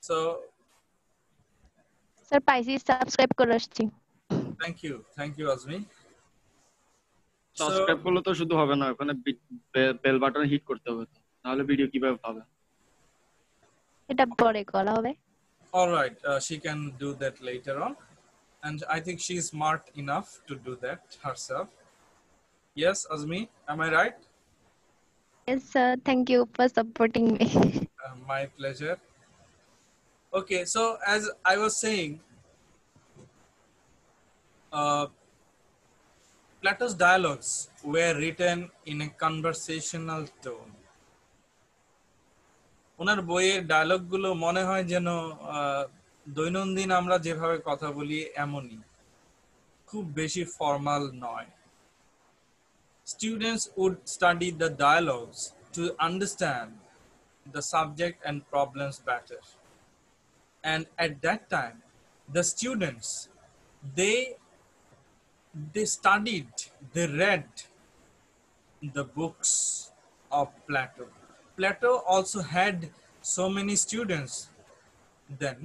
So sir পাইছি, subscribe করে আসছি। thank you Azmi. সাবস্ক্রাইব করলে তো শুধু হবে না, ওখানে বেল বাটন হিট করতে হবে, তো নাহলে ভিডিও কিভাবে পাবে? এটা পরে করা হবে। All right, she can do that later on, and I think she is smart enough to do that herself. Yes, Azmi, am I right? Yes sir, thank you for supporting me. My pleasure. Okay, so as I was saying, Plato's dialogues were written in a conversational tone. ওনার বইয়ের ডায়লগগুলো মনে হয় যেন দৈনন্দিন আমরা যেভাবে কথা বলি এমনই, খুব বেশি ফর্মাল নয়। Students would study the dialogues to understand the subject and problems better. And at that time, the students, they studied, they read the books of Plato. Plato also had so many students then.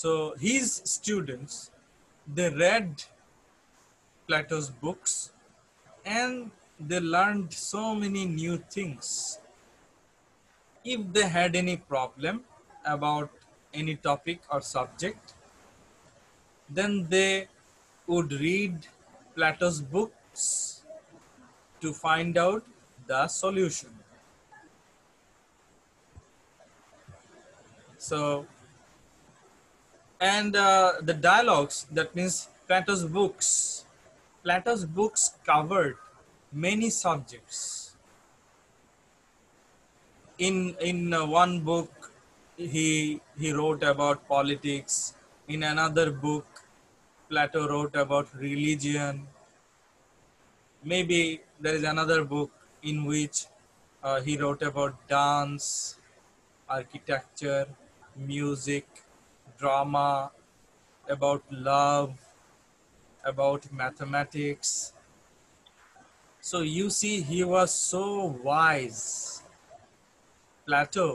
So his students, they read Plato's books and they learned so many new things. If they had any problem about any topic or subject, then they would read Plato's books to find out the solution. So, and the dialogues, that means Plato's books covered many subjects. In one book, he wrote about politics. In another book, Plato wrote about religion. Maybe there is another book in which he wrote about dance, architecture, music, drama, about love, about mathematics. So you see, he was so wise. Plato,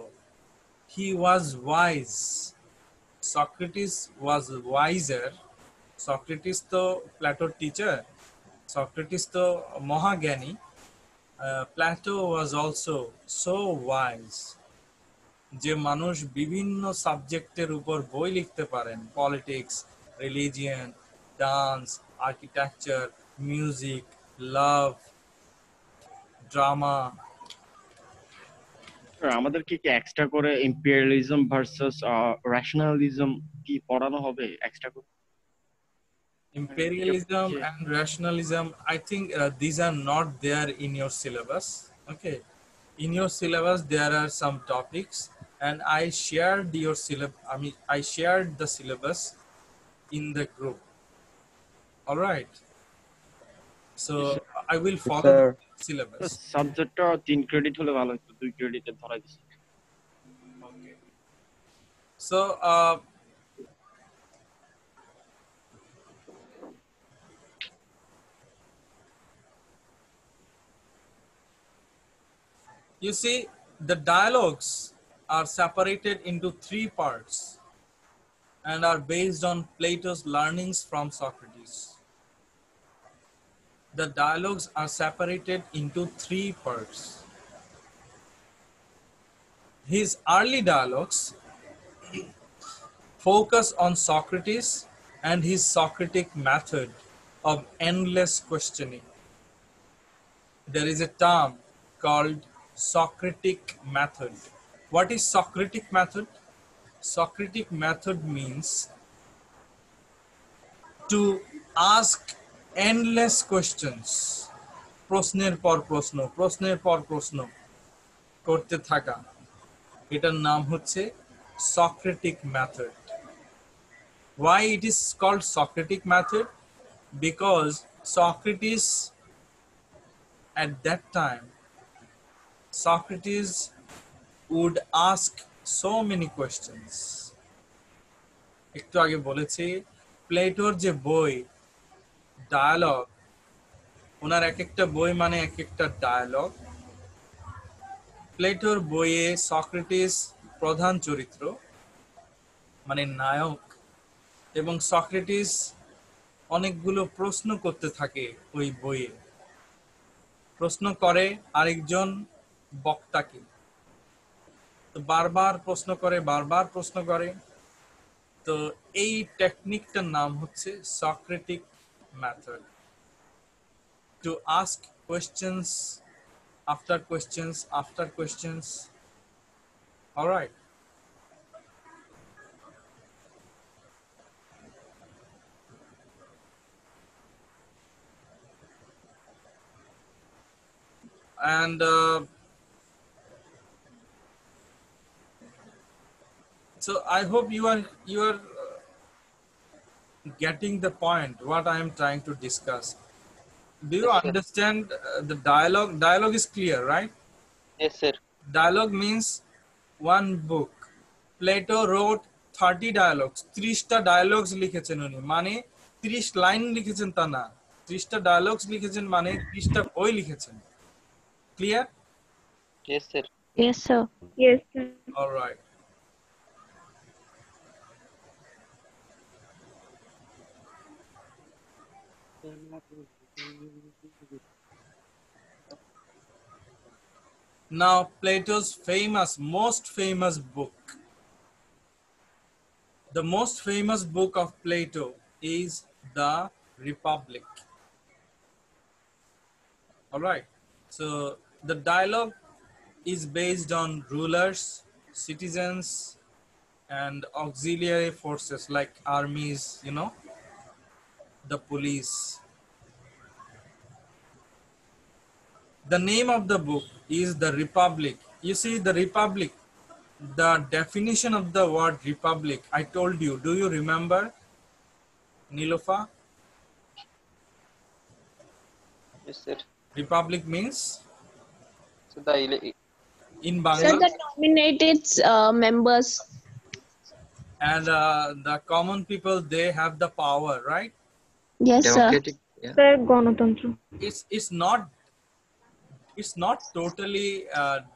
he was wise. Socrates was wiser. Socrates to Plato's teacher. Socrates to Mahagani. Plato was also so wise. যে মানুষ বিভিন্ন সাবজেক্টের উপর বই লিখতে পারেন, politics, religion, dance, architecture, music, love, drama. আমাদের কি এক্সট্রা করে ইম্পেরিয়ালিজম ভার্সাস রেশনালিজম কি পড়ানো হবে এক্সট্রা করে? Imperialism and rationalism, I think these are not there in your syllabus. Okay, in your syllabus there are some topics, and I shared your syllabus. I shared the syllabus in the group. All right. So I will follow the syllabus. সাবজেক্টটা 3 credit হলে ভালো হতো, 2 ক্রেডিটে ধরাই দিছি। Okay. So you see, the dialogues are separated into 3 parts and are based on Plato's learnings from Socrates. The dialogues are separated into 3 parts. His early dialogues focus on Socrates and his Socratic method of endless questioning. There is a term called Socratic method. What is Socratic method? Socratic method means to ask endless questions. প্রশ্নের পর প্রশ্ন, প্রশ্নের পর প্রশ্ন করতে থাকা, এটার নাম হচ্ছে Socratic method. Why it is called Socratic method? Because Socrates, at that time, Socrates would ask so many questions. একটু আগে বলেছি, প্লেটোর যে বই ডায়ালগ, ওনার এক একটা বই মানে এক একটা ডায়ালগ। প্লেটোর বইয়ে সক্রেটিস প্রধান চরিত্র, মানে নায়ক, এবং সক্রেটিস অনেকগুলো প্রশ্ন করতে থাকে ওই বইয়ে, প্রশ্ন করে আরেকজন বক্তাকে, তো বারবার প্রশ্ন করে, বারবার প্রশ্ন করে। তো এই টেকনিকটার নাম হচ্ছে Socratic method, to ask questions after questions after questions. Alright, and so I hope you are getting the point what I am trying to discuss. Do you Yes, sir. understand the dialogue? Dialogue is clear, right? Yes, sir. Dialogue means one book. Plato wrote 30 dialogues. 30টা dialogues লিখেছেন উনি, মানে 30 line লিখেছেন তা না, 30টা dialogues লিখেছেন মানে 30টা বই লিখেছেন। Clear? Yes, sir. Yes, sir. Yes, sir. All right. Now Plato's most famous book. The most famous book of Plato is the Republic. All right. So the dialogue is based on rulers, citizens, and auxiliary forces like armies, the police. The name of the book is the Republic. You see, the Republic, the definition of the word Republic, I told you. Do you remember, Nilofa? Yes, sir. Republic means So the in Sir, Bangla, the nominated members. and the common people, they have the power, right? Yes, sir. Democratic, yeah. Sir, Ganatantra. It's not totally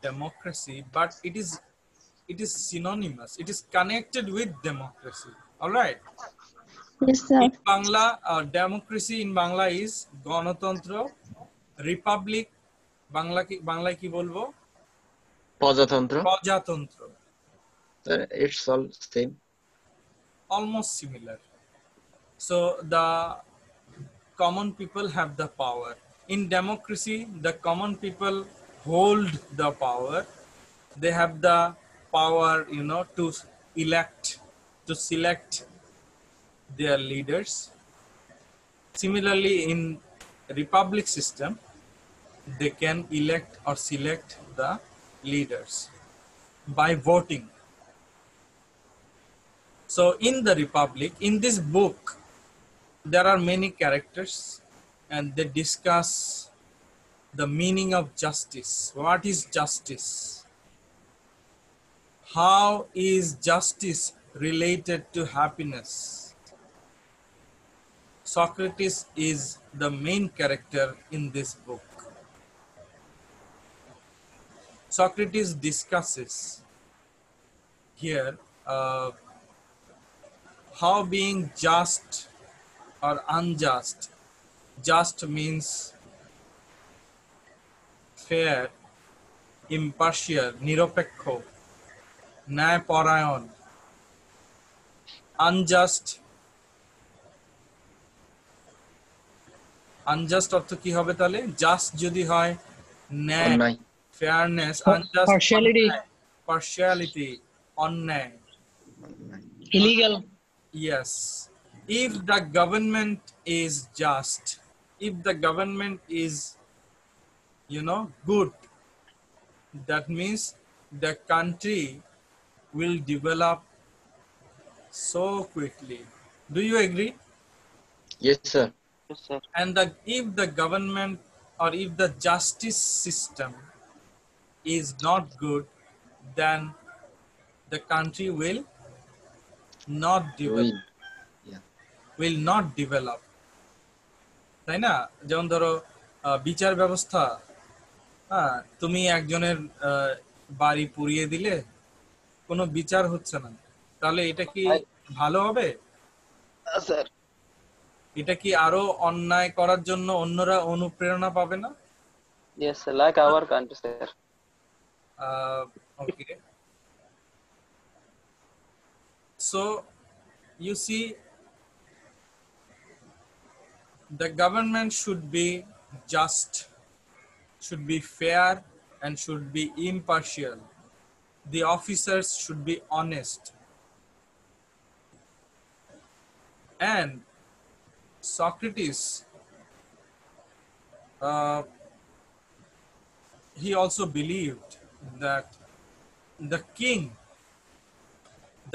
democracy, but it is synonymous. It is connected with democracy. All right. Yes, sir. In Bangla, democracy in Bangla is Ganatantra. Republic, বাংলায় কি বলবো? প্রজাতন্ত্র। প্রজাতন্ত্র। It's all same. Almost similar. So the common people have the power. In democracy, the common people hold the power. They have the power, to select their leaders. Similarly, in republic system, they can elect or select the leaders by voting. So in the Republic, in this book, there are many characters and they discuss the meaning of justice. What is justice? How is justice related to happiness? Socrates is the main character in this book. Socrates discusses here how being just or unjust. Just means fair, impartial, নিরপেক্ষ, ন্যায়পরায়ণ। Unjust অর্থ কি হবে তাহলে? Just যদি হয় ন্যায়, অন্যায়। fairness, unjust, partiality, অন্যায়, illegal. yes. If the government is just, if the government is good, that means the country will develop so quickly. Do you agree? Yes, sir. yes, sir. And if the government or if the justice system is not good, then the country will not develop. Will not develop. তাই না? যেমন ধরো বিচার ব্যবস্থা, তুমি একজনের বাড়ি পুড়িয়ে দিলে, কোনো বিচার হচ্ছে না, তাহলে এটা কি ভালো হবে? স্যার এটা কি আরো অন্যায় করার জন্য অন্যরা অনুপ্রেরণা পাবে না? yes sir, like our country sir. Okay, so you see, the government should be just, should be fair, and should be impartial. The officers should be honest, and Socrates, he also believed that the king,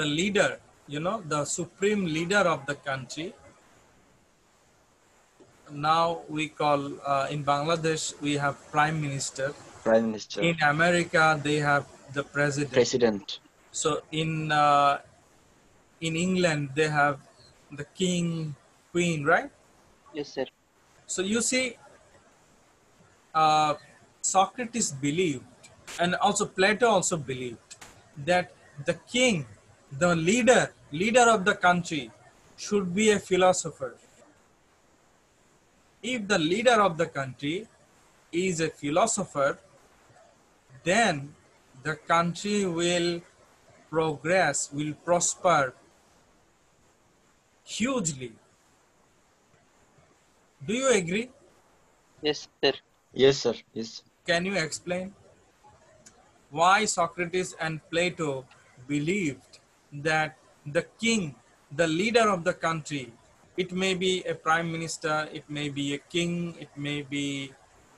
the leader, the supreme leader of the country, now we call, in Bangladesh we have prime minister, Prime Minister, in America they have the president, President, so in England they have the king, queen, right? Yes sir. So you see, Socrates believed, and also Plato also believed, that the king, the leader of the country, should be a philosopher. If the leader of the country is a philosopher, then the country will progress, will prosper hugely. Do you agree? Yes sir. yes sir, yes. Can you explain why Socrates and Plato believed that the king, the leader of the country, it may be a prime minister, it may be a king, it may be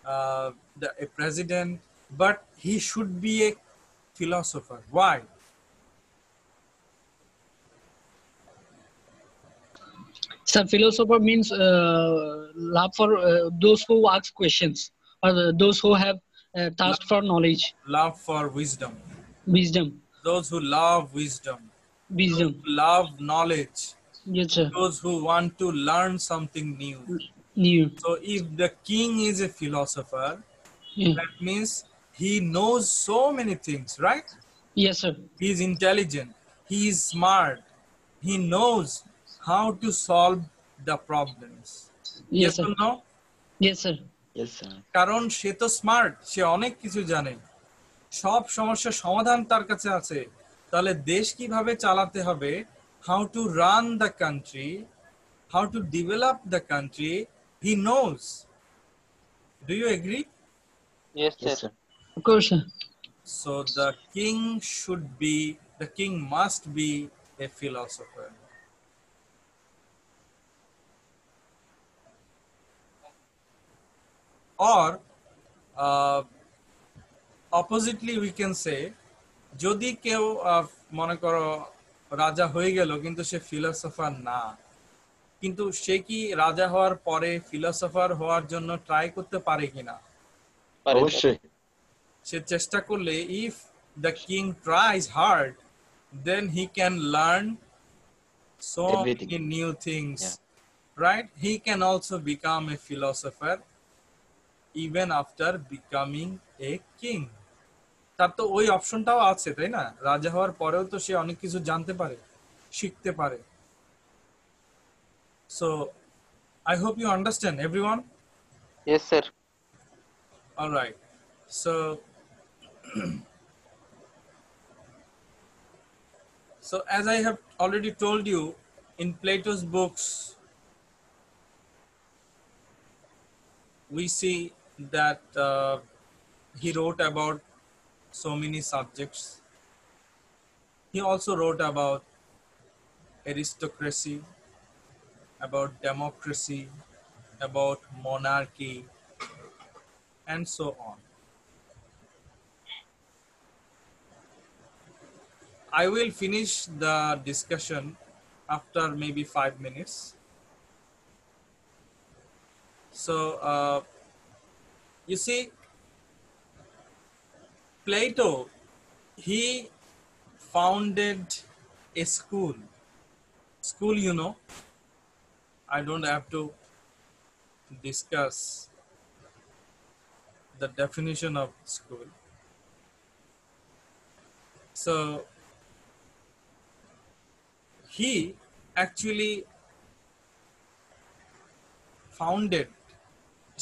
a president, but he should be a philosopher? Why? So philosopher means love for those who ask questions, or those who have thirst for knowledge, Love for wisdom. wisdom, Those who love wisdom, wisdom. love knowledge, Yes, sir. those who want to learn something new. New. So if the king is a philosopher, Yeah. that means he knows so many things, right? Yes, sir. He is intelligent, he is smart, he knows how to solve the problems. Yes, sir. or no? Yes, sir. Yes sir. কারণ সে তো smart, সে অনেক কিছু জানে, সব সমস্যার সমাধান তার কাছে আছে। তাহলে দেশ কিভাবে চালাতে হবে, how to run the country, how to develop the country, he knows. Do you agree? Yes sir. Yes sir. Of course, sir. So the king must be a philosopher. Or oppositely we can say, যদি কেউ মনে করো রাজা হয়ে গেল কিন্তু সে philosopher না, কিন্তু সে কি রাজা হওয়ার পরে ফিলোসোফার হওয়ার জন্য ট্রাই করতে পারে কিনা? পারে sir. অবশ্যই। সে চেষ্টা করলে, if the king tries hard, then he can learn so Everything. many new things. Yeah. Right? He can also become a philosopher even after becoming a king. তার তো ওই অপশনটাও আছে, তাই না? রাজা হওয়ার পরেও তো সে অনেক কিছু জানতে পারে, শিখতে পারে। So I hope you understand, everyone. Yes sir. All right. So so as I have already told you, in Plato's books we see that he wrote about so many subjects. He also wrote about aristocracy, about democracy, about monarchy, and so on. I will finish the discussion after maybe 5 minutes. So you see, Plato, he founded a school. School, you know, I don't have to discuss the definition of school. So he actually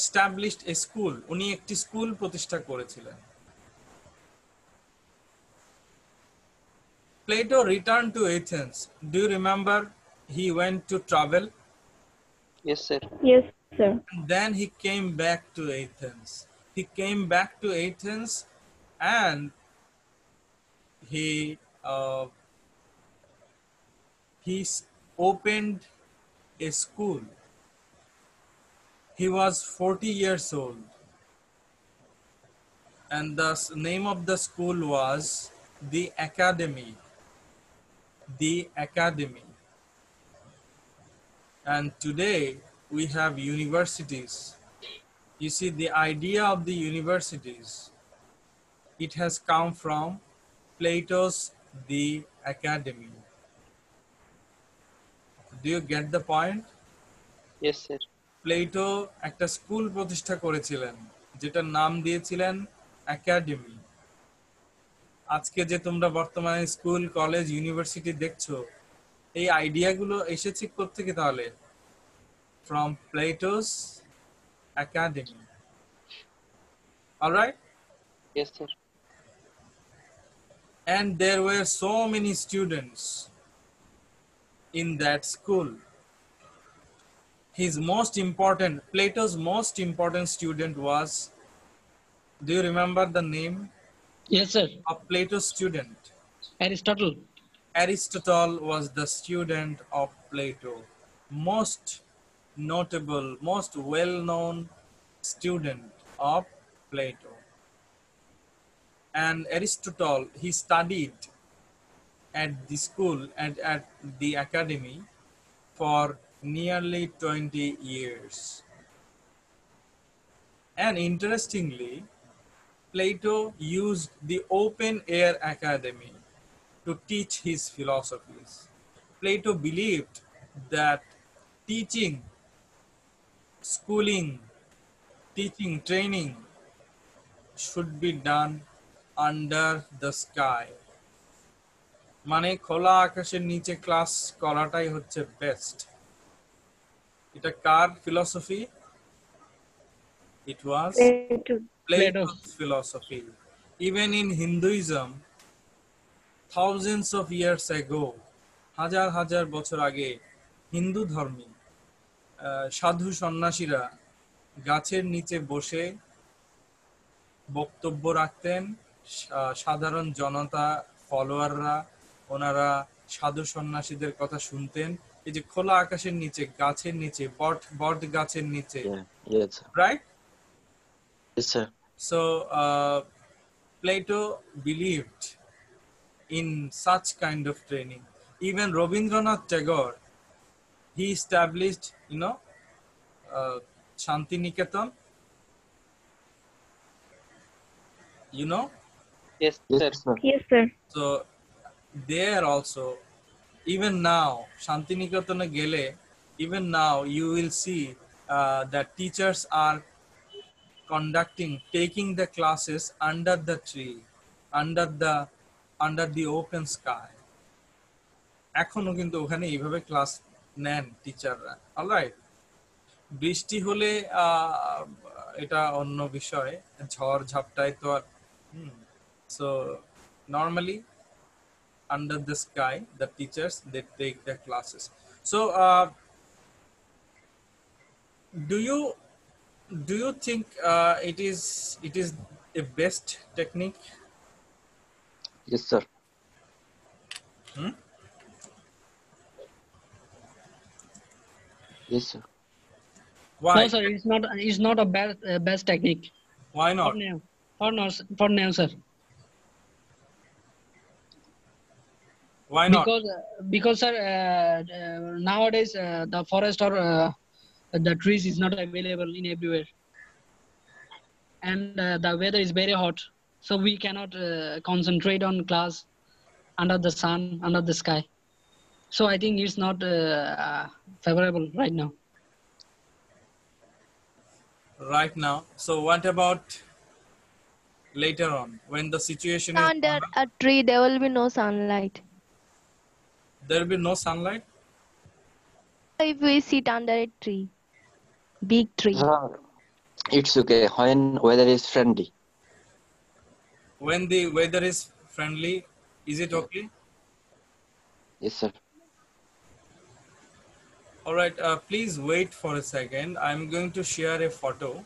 established a school. উনি একটি school প্রতিষ্ঠা করেছিলেন। Plato returned to Athens. Do you remember he went to travel? Yes, sir. Yes, sir. Then he came back to Athens. He came back to Athens and he opened a school. He was 40 years old, and the name of the school was the Academy. The Academy. And today we have universities. You see, the idea of the universities, it has come from Plato's The Academy. Do you get the point? Yes, sir. Plato একটা school প্রতিষ্ঠা করেছিলেন যেটার নাম দিয়েছিলেন academy. আজকে যে তোমরা বর্তমানে স্কুল, কলেজ, ইউনিভার্সিটি দেখছো, এই আইডিয়াগুলো এসেছে কোত্থেকে তাহলে? From Plato's Academy. All right? Yes, sir. And there were so many students in that school. Plato's most important student was, do you remember the name Yes, sir. of Plato's student? Aristotle. Aristotle was the student of Plato. Most notable, most well-known student of Plato. And Aristotle, he studied at the school and at the academy for nearly 20 years. And interestingly, Plato used the open air academy to teach his philosophies. Plato believed that teaching, schooling, teaching, training should be done under the sky. মানে খোলা আকাশের নিচে class করাটাই হচ্ছে best. এটা কার philosophy? It was Plato's philosophy. Even in Hinduism, thousands of years ago, হাজার হাজার বছর আগে হিন্দু ধর্মে সাধু সন্ন্যাসীরা গাছের নিচে বসে বক্তব্য রাখতেন। সাধারণ জনতা, ফলোয়াররা, ওনারা সাধু সন্ন্যাসীদের কথা শুনতেন। এই যে খোলা আকাশের নিচে, গাছের নিচে, বট গাছের নিচে, Yes, sir. right? Yes, sir. So Plato believed in such kind of training. Even Rabindranath Tagore, he established, Shantiniketan. You know? Yes, sir. Yes, sir. Yes, sir. So there also, even now, Shantiniketane gele, even now you will see that teachers are taking the classes under the tree, under the open sky. এখনো কিন্তু ওখানে এইভাবে class নেন টিচাররা। Alright, বৃষ্টি হলে এটা অন্য বিষয়, ঝড় ঝাপটায় তো আর so normally under the sky, the teachers, they take their classes. So do you think it is a best technique? Yes, sir. Yes, sir. Why? No, sir. It's not a best technique. Why not? For now, sir. Why not? Because sir, nowadays the forest or the trees is not available in everywhere, and the weather is very hot, so we cannot concentrate on class under the sun, under the sky. So I think it's not favorable right now. Right now. So what about later on when the situation is Under a tree, there will be no sunlight. There will be no sunlight. If we sit under a tree, big tree. Sir, it's okay when weather is friendly. When the weather is friendly, is it okay? Yes, sir. All right, please wait for a second. I'm going to share a photo.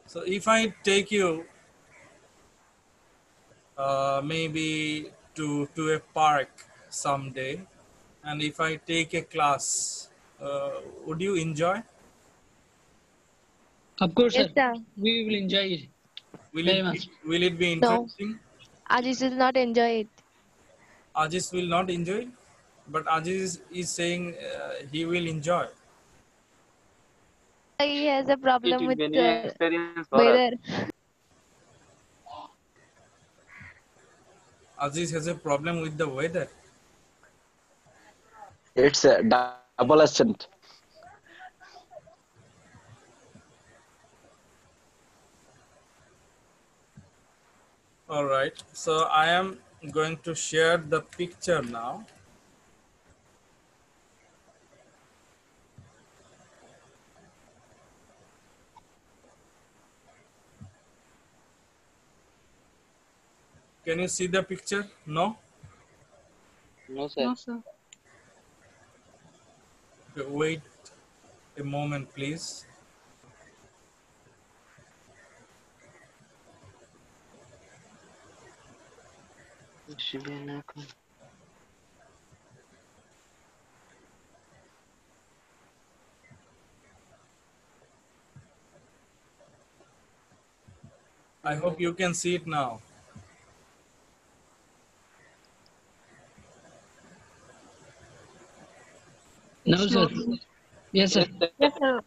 So if I take you maybe to a park someday, and if I take a class, would you enjoy? Of course, Yes, sir. sir. We will enjoy it very much. Will it be No, interesting? Ajish will not enjoy it. Ajis will not enjoy, but Ajis is saying he will enjoy. He has a It problem will with be a new experience for us. weather. Aziz has a problem with the weather. It's a double accent. All right, so I am going to share the picture now. Can you see the picture? No? No, sir. No, sir. Okay, wait a moment, please. It should be an icon. I hope you can see it now. No, sir. Yes, sir. Yes, sir.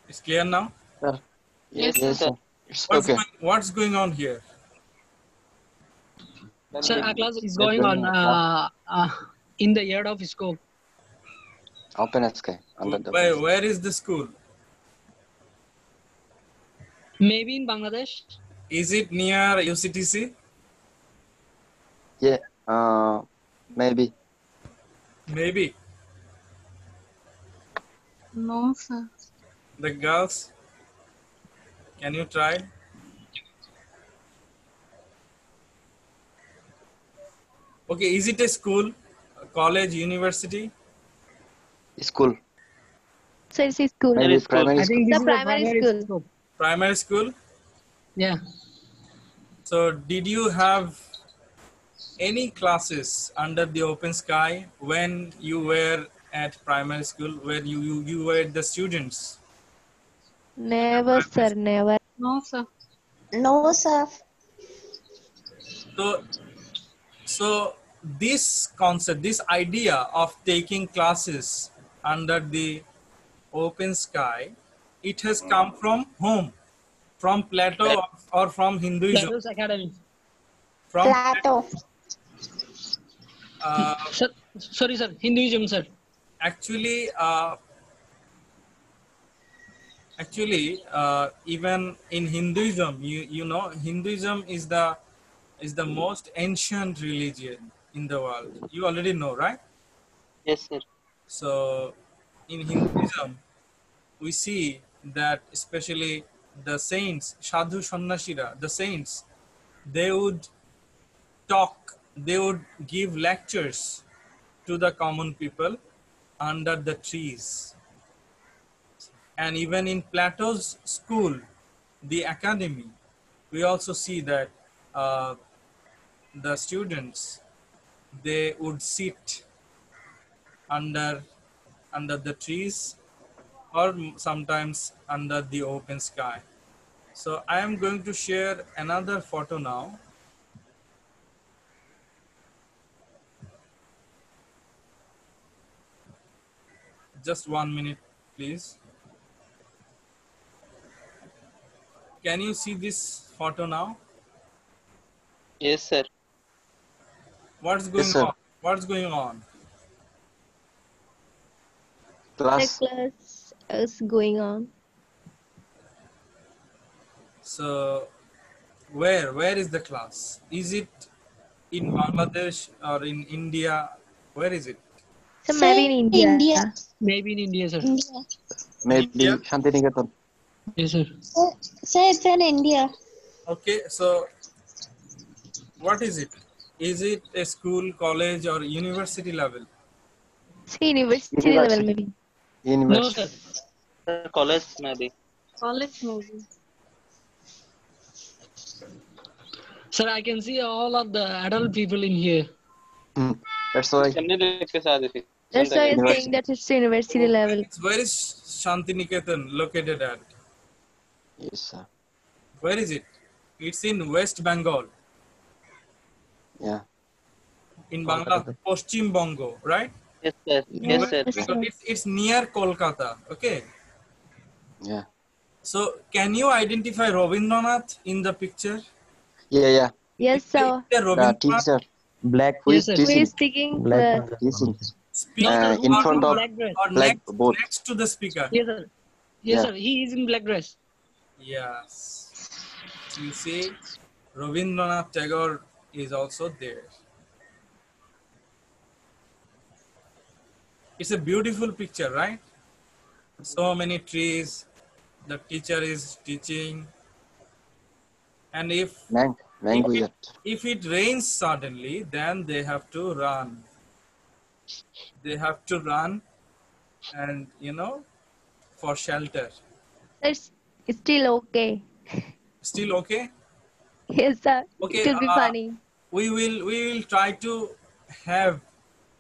It's clear now? Sir. Yes, Yes, sir. sir. It's okay. What's going on here? Sir, our class is It's going on going on. in the yard of school. Open sky under the Where is the school? Maybe in Bangladesh. Is it near UCTC? Yeah. Maybe. Maybe. No, sir. The girls, can you try? Okay, is it a school, a college, university? School. So it's a school. Maybe school. primary I school. think this The is a primary primary school. school. Primary school? Yeah. So did you have any classes under the open sky when you were at primary school, where you were the students? Never, sir, never. No, sir. No, sir. So this concept, this idea of taking classes under the open sky, it has come from whom? From Plato or from Hinduism? Plato's Academy. From Plato. Sir, sorry, sir. Hinduism, sir. actually, even in Hinduism, you know, Hinduism is the most ancient religion in the world. You already know, right? Yes, sir. So in Hinduism, we see that especially the saints, Sadhu Sannasira, the saints, they would talk, they would give lectures to the common people under the trees. And even in Plato's school, the academy, we also see that the students, they would sit under the trees or sometimes under the open sky. So I am going to share another photo now. Just 1 minute, please. Can you see this photo now? Yes, sir. What's going sir. on? What's going on? The Class. class is going on. So where is the class? Is it in Bangladesh or in India? Where is it? So Sir, maybe in India. India. Maybe in India, sir. India. Maybe India? Shantiniketan. Yes, sir. Sir, it's in India. Okay, so what is it? Is it a school, college, or university level? So university level maybe. No, University. sir. Sir, college maybe. College movie. Sir, I can see all of the adult people in here. That's why Chennai देख के साथ थी. That's why I'm University. saying that it's university level. Where is Shantiniketan located at? yes, sir. Where is it? It's in West Bengal, Yeah. in Bangla, Paschim Bongo, right? Yes, sir. Yes, sir. Yes, sir. It's near Kolkata, okay? Yeah. So can you identify Rabindranath in the picture? Yeah. Yes, sir. Is there The Rabindranath teacher Black who Yes, is sir. Who teaching. is speaking? Black Teaching. speaker In or- front of black dress. or black board. next to the speaker? Yes, sir. Yes, Yeah. sir. He is in black dress. Yes. You see, Rabindranath Tagore is also there. It's a beautiful picture, right? So many trees. The teacher is teaching. And Mango yet. if it rains suddenly, then they have to run. They have to run and, for shelter. It's still okay. Still okay? Yes, sir. Okay, It will be funny. we will try to have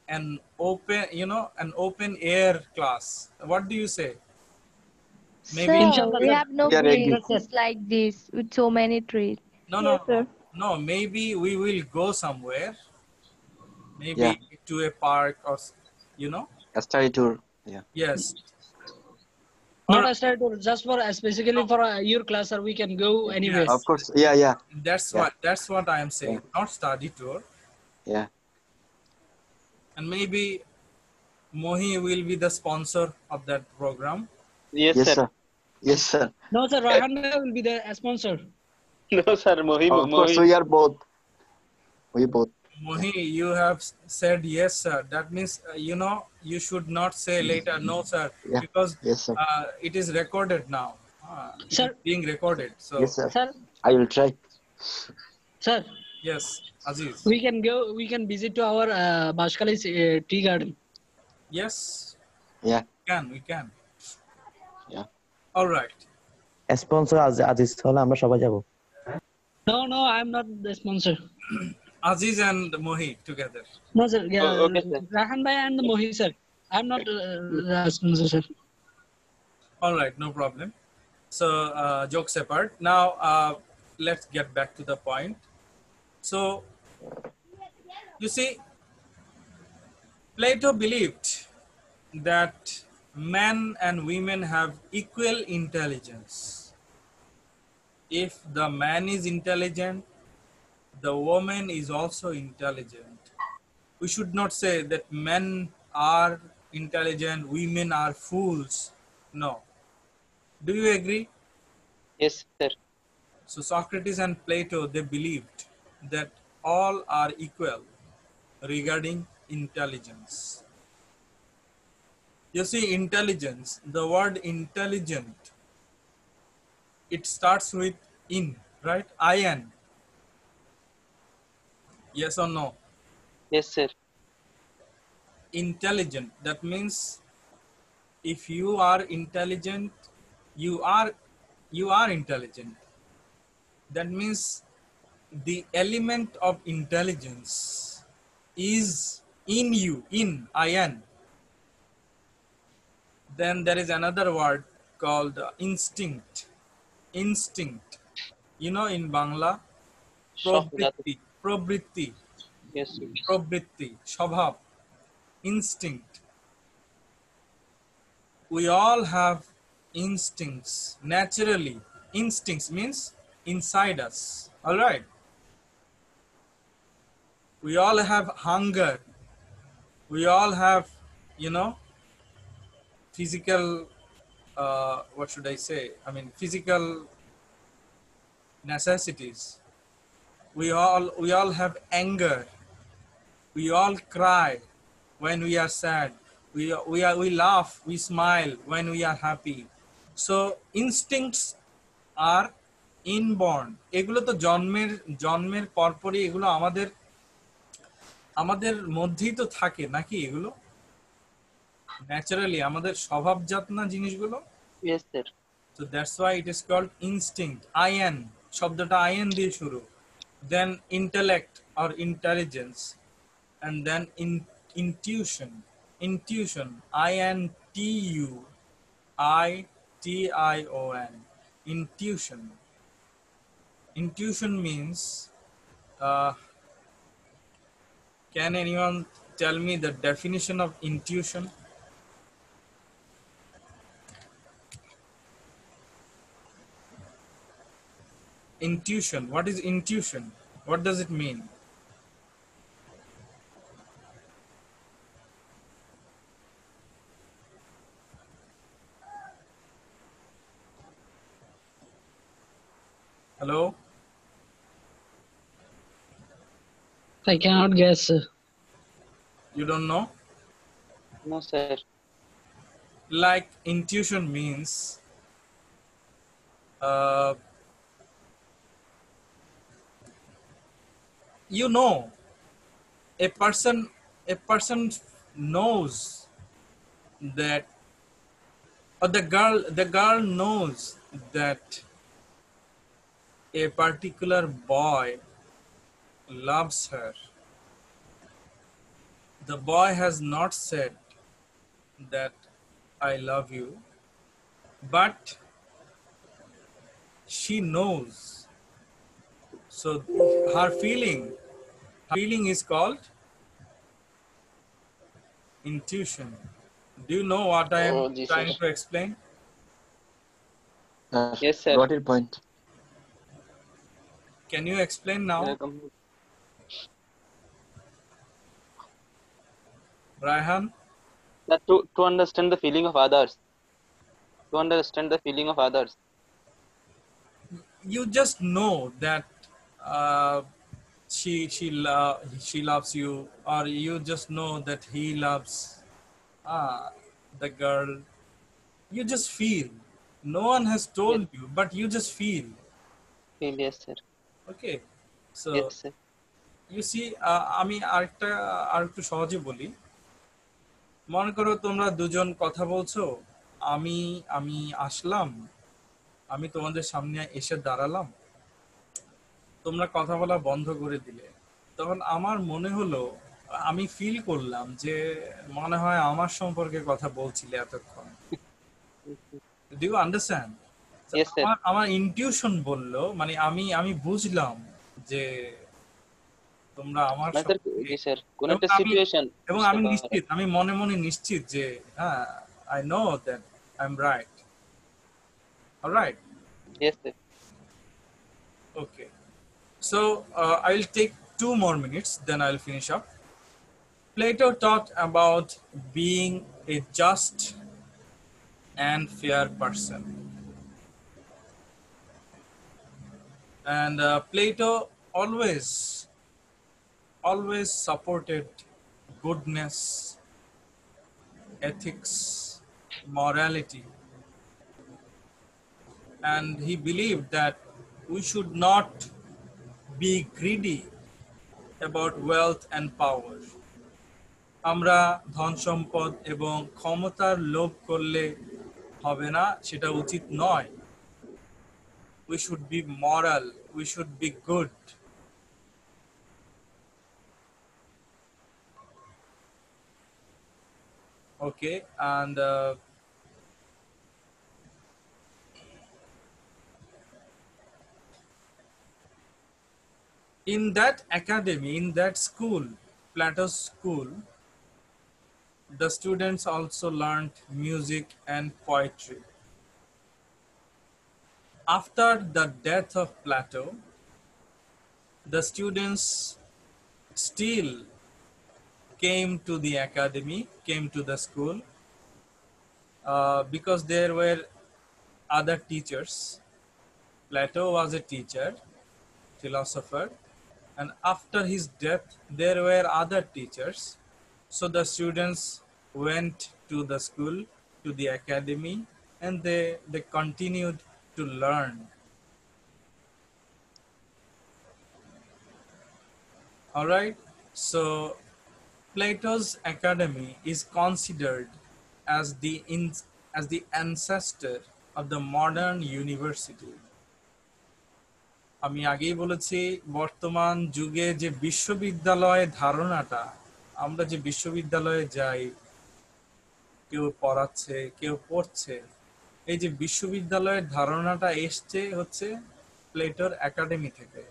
an open air class. What do you say? Maybe Sir, Inshallah, we sir. have no We are ready. places like this with so many trees. no, maybe we will go somewhere, maybe Yeah. to a park or A study tour. Yeah. yes. Not a study tour, just for specifically for your class, sir. We can go anywhere. Yes. Of course. Yeah. That's Yeah. what I am saying. Not study tour. Yeah. And maybe Mohi will be the sponsor of that program. Yes, Yes, sir. sir. Yes, sir. No, sir. Rahan will be the sponsor. No, sir. Mohi. Of course, Mohi. we are both. We both. Mohi, you have said yes, sir. That means, you should not say later, no, sir, Yeah. because Yes, sir. it is recorded now. It Sir. is being recorded. So, Yes, sir. Sir, I will try. sir, yes, Aziz. we can go. We can visit to our Bashkali's tea garden. Yes, Yeah. we can. Yeah. All right. Sponsor Aziz হলে আমরা সবাই যাব No, I'm not the sponsor. Aziz and Mohi together. No, sir. Yeah, Oh, okay, sir. Rahan bhai and Mohi, sir. I'm not the sponsor, sir. All right, no problem. So, jokes apart. Now, let's get back to the point. So, you see, Plato believed that men and women have equal intelligence. If the man is intelligent, the woman is also intelligent. We should not say that men are intelligent, women are fools. No. Do you agree? Yes, sir. So Socrates and Plato, they believed that all are equal regarding intelligence. You see, intelligence, the word intelligent, it starts with in, right? In. Yes or no? Yes, sir. Intelligent, that means if you are intelligent, you are intelligent. That means the element of intelligence is in you, in. Then there is another word called instinct. In Bangla, probritti, Yes, sir. shabhab, instinct. We all have instincts naturally. Instincts means inside us. All right. We all have hunger. We all have, you know, physical, what should I say? I mean, physical necessities. We all have anger. We all cry when we are sad. We laugh, we smile when we are happy. So instincts are inborn. এগুলো তো জন্মের পরপরই এগুলো আমাদের মধ্যেই তো থাকে নাকি এগুলো ন্যাচারালি আমাদের স্বভাবজাত না জিনিসগুলো Yes, sir. so that's why it is called instinct. in শব্দটা in দিয়ে শুরু, then intellect or intelligence, and then intuition. intuition intuition. Intuition means, can anyone tell me the definition of intuition? Intuition, what is intuition? What does it mean? Hello? I cannot guess. You don't know? No, sir. Like intuition means you know, a person knows that, or the girl knows that a particular boy loves her. The boy has not said that I love you, but she knows. So her feeling is called intuition. Do you know what I am Oh, Jesus. trying to explain? Yes, sir. Got your point. Can you explain now, Raihan? That to understand the feeling of others. To understand the feeling of others. You just know that she loves you, or you just know that he loves the girl. You just feel. No one has told you, but you just feel. Yes, sir. Okay, so Yes, sir. you see, আমি আরেকটু সহজে বলি। মনে করো তোমরা দুজন কথা বলছো, আমি আসলাম, আমি তোমাদের সামনে এসে দাঁড়ালাম, তোমরা কথা বলা বন্ধ করে দিলে, তখন আমার মনে হলো, আমি ফিল করলাম যে মনে হয় আমার সম্পর্কে কথা বলছিলে এতক্ষণ। Do you understand? Yes, sir. আমার ইনটিউশন বললো, মানে আমি বুঝলাম যে তোমরা আমার Sir, সম্পর্কে, yes, sir. কোন এবং একটা সিচুয়েশন এবং আমি নিশ্চিত, আমি মনে মনে নিশ্চিত যে হ্যাঁ, I know that I'm right. All right. Yes, sir. Okay. So I'll take 2 more minutes, then I'll finish up. Plato talked about being a just and fair person. And Plato always supported goodness, ethics, morality. And he believed that we should not be greedy about wealth and power. আমরা ধন সম্পদ এবং ক্ষমতার লোভ করলে হবে না, সেটা উচিত নয়। We should be moral, we should be good. Okay, and in that academy, in that school, Plato's school, the students also learned music and poetry. after the death of Plato, the students still came to the academy, came to the school, because there were other teachers. Plato was a teacher, philosopher, and after his death there were other teachers. So the students went to the school, to the academy, and they continued to learn. All right, so Plato's academy is considered as as the ancestor of the modern university. আমি আগেই বলেছি, বর্তমান যুগে যে বিশ্ববিদ্যালয় ধারণাটা, আমরা যে বিশ্ববিদ্যালয়ে যাই, কেউ পড়াচ্ছে, কেউ পড়ছে, এই যে বিশ্ববিদ্যালয়ের ধারণাটা এসছে হচ্ছে প্লেটোর একাডেমি থেকে,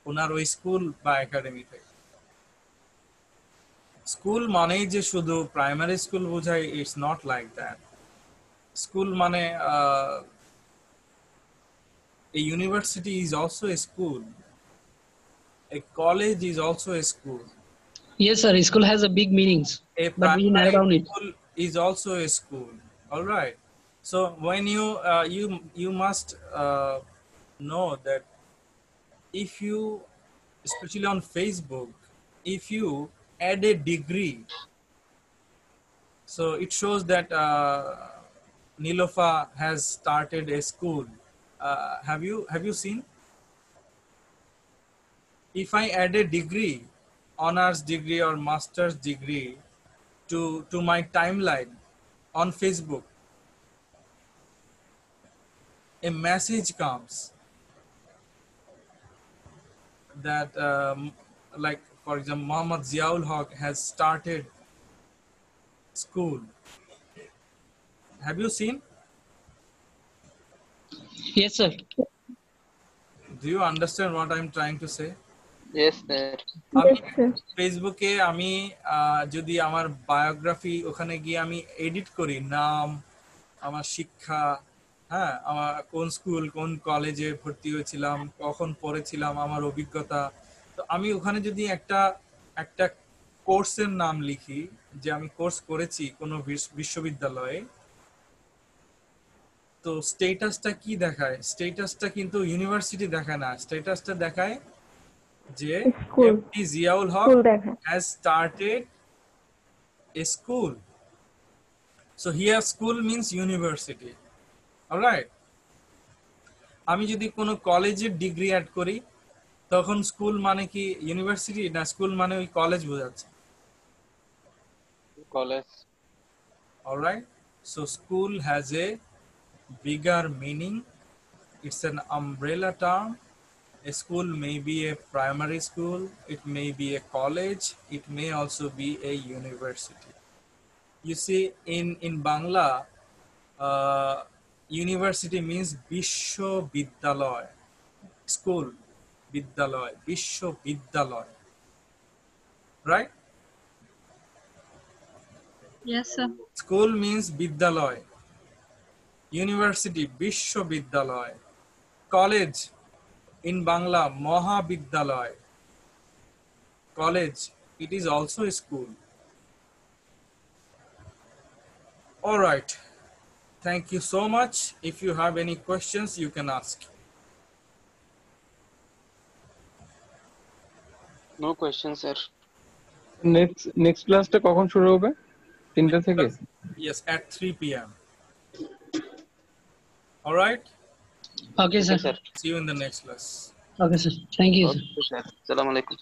ওনার ওই স্কুল বা একাডেমি থেকে। স্কুল মানেই যে শুধু প্রাইমারি স্কুল বোঝায়, it's not like that. School মানে a university is also a school. A college is also a school. Yes, sir. School has a big meanings, A but we narrow down primary it. school is also a school. All right. So when you must know that if you, especially on Facebook, if you add a degree, so it shows that Nilofa has started a school. Have you seen? If I add a degree, honors degree or master's degree to my timeline on Facebook, a message comes that like for example Muhammad Ziaul Haq has started school. Have you seen? Yes, sir. Do you understand what I'm trying to say? Yes, sir. আমি ফেসবুকে আমি যদি আমার biography ওখানে গিয়ে আমি edit করি, নাম, আমার শিক্ষা, হ্যাঁ, আমার কোন স্কুল কোন কলেজে ভর্তি হয়েছিলাম, কখন পড়েছিলাম, আমার অভিজ্ঞতা, তো আমি ওখানে যদি একটা কোর্সের নাম লিখি যে আমি কোর্স করেছি কোনো বিশ্ববিদ্যালয়ে, তো স্ট্যাটাসটা কি দেখায়? স্ট্যাটাসটা কিন্তু ইউনিভার্সিটি দেখায় না, স্ট্যাটাসটা দেখায় যে MT Ziaul Haq has started a school. So here school means university. All right. আমি যদি কোনো কলেজের ডিগ্রি অ্যাড করি, তখন স্কুল মানে কি ইউনিভার্সিটি না স্কুল মানে ওই কলেজ বোঝাচ্ছে? College. All right. So school has a bigger meaning. It's an umbrella term. A school may be a primary school, it may be a college, it may also be a university. You see, in Bangla, university means Bishwa Vidyalay, school, Vidyalay, Bishwa Vidyalay, right? Yes, sir. School means Vidyalay, university, Bishwa Vidyalay, college, in Bangla, Mahavidyalay, college, it is also a school. All right. Thank you so much. If you have any questions, you can ask. No questions, sir. Next ক্লাসটা কখন শুরু হবে? 3টা থেকে? Yes, at 3 p.m. All right. Okay, sir. Sir. See you in the next class. Okay, sir. Thank you, sir. Okay, sir. Assalamu alaikum.